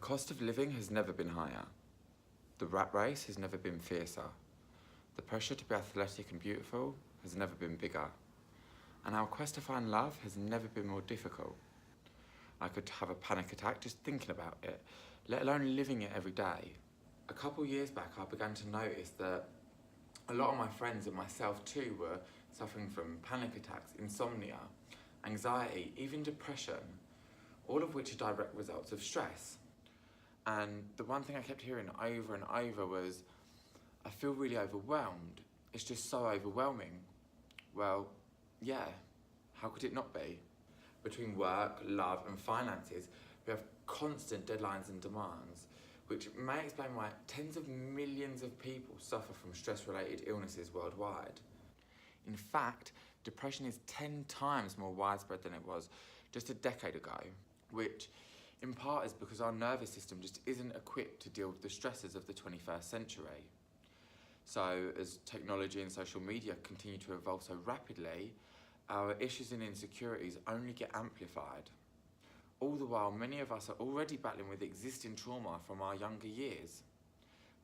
cost of living has never been higher. The rat race has never been fiercer. The pressure to be athletic and beautiful has never been bigger. And our quest to find love has never been more difficult. I could have a panic attack just thinking about it, let alone living it every day. A couple years back, I began to notice that a lot of my friends and myself too were suffering from panic attacks, insomnia, anxiety, even depression, all of which are direct results of stress. And the one thing I kept hearing over and over was, I feel really overwhelmed. It's just so overwhelming. Well, yeah, how could it not be? Between work, love and finances, we have constant deadlines and demands, which may explain why tens of millions of people suffer from stress-related illnesses worldwide. In fact, depression is 10 times more widespread than it was just a decade ago, which in part is because our nervous system just isn't equipped to deal with the stresses of the 21st century. So as technology and social media continue to evolve so rapidly, our issues and insecurities only get amplified. All the while, many of us are already battling with existing trauma from our younger years.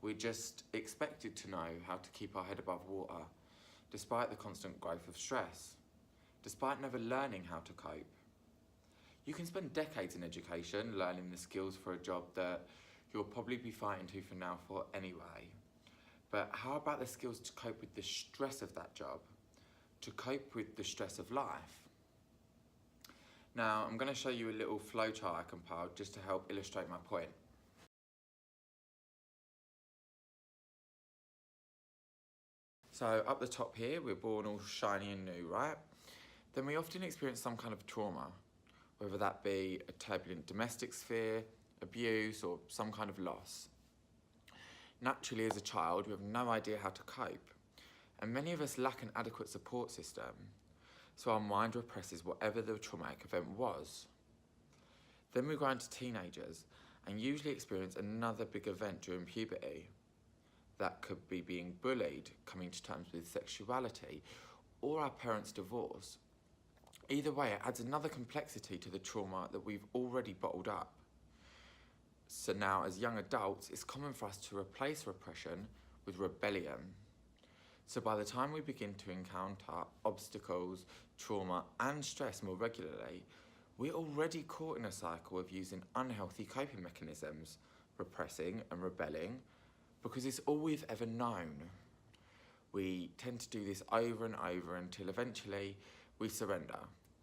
We're just expected to know how to keep our head above water, despite the constant growth of stress, despite never learning how to cope. You can spend decades in education learning the skills for a job that you'll probably be fighting tooth and nail for anyway. But how about the skills to cope with the stress of that job, to cope with the stress of life? Now, I'm going to show you a little flowchart I compiled just to help illustrate my point. So up the top here, we're born all shiny and new, right? Then we often experience some kind of trauma, whether that be a turbulent domestic sphere, abuse, or some kind of loss. Naturally, as a child, we have no idea how to cope, and many of us lack an adequate support system, so our mind represses whatever the traumatic event was. Then we grow into teenagers and usually experience another big event during puberty. That could be being bullied, coming to terms with sexuality, or our parents' divorce. Either way, it adds another complexity to the trauma that we've already bottled up. So now, as young adults, it's common for us to replace repression with rebellion. So by the time we begin to encounter obstacles, trauma and stress more regularly, we're already caught in a cycle of using unhealthy coping mechanisms, repressing and rebelling, because it's all we've ever known. We tend to do this over and over until eventually we surrender,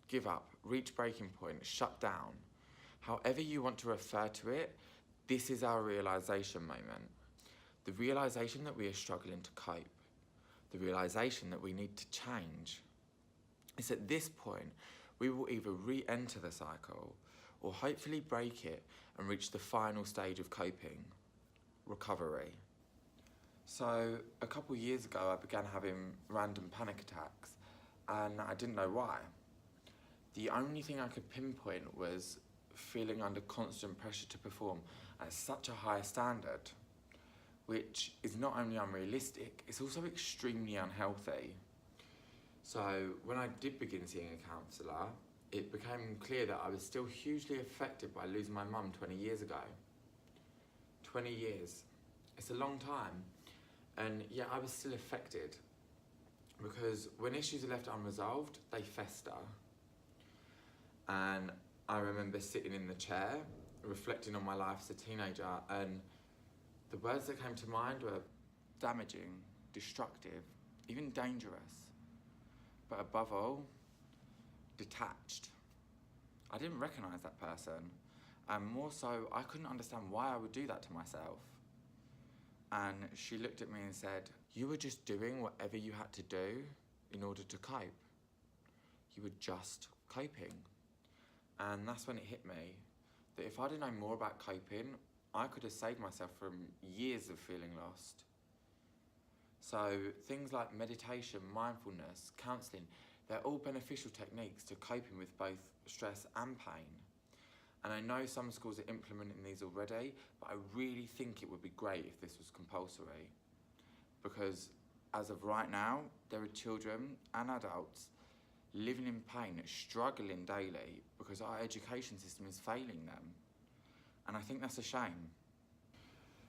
give up, reach breaking point, shut down. However you want to refer to it, this is our realisation moment. The realisation that we are struggling to cope. The realisation that we need to change. It's at this point we will either re-enter the cycle or hopefully break it and reach the final stage of coping, recovery. So a couple of years ago I began having random panic attacks and I didn't know why. The only thing I could pinpoint was feeling under constant pressure to perform at such a high standard, which is not only unrealistic, it's also extremely unhealthy. So when I did begin seeing a counsellor, it became clear that I was still hugely affected by losing my mum 20 years ago. 20 years, it's a long time, and yet I was still affected, because when issues are left unresolved, they fester. And I remember sitting in the chair, reflecting on my life as a teenager, and the words that came to mind were damaging, destructive, even dangerous, but above all, detached. I didn't recognise that person, and more so, I couldn't understand why I would do that to myself. And she looked at me and said, "You were just doing whatever you had to do in order to cope. You were just coping." And that's when it hit me, that if I'd have known more about coping, I could have saved myself from years of feeling lost. So things like meditation, mindfulness, counselling, they're all beneficial techniques to coping with both stress and pain. And I know some schools are implementing these already, but I really think it would be great if this was compulsory. Because as of right now, there are children and adults living in pain, struggling daily because our education system is failing them. and I think that's a shame.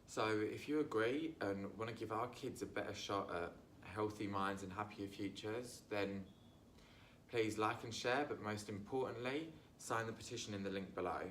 So if you agree and want to give our kids a better shot at healthy minds and happier futures, then please like and share, but most importantly, sign the petition in the link below.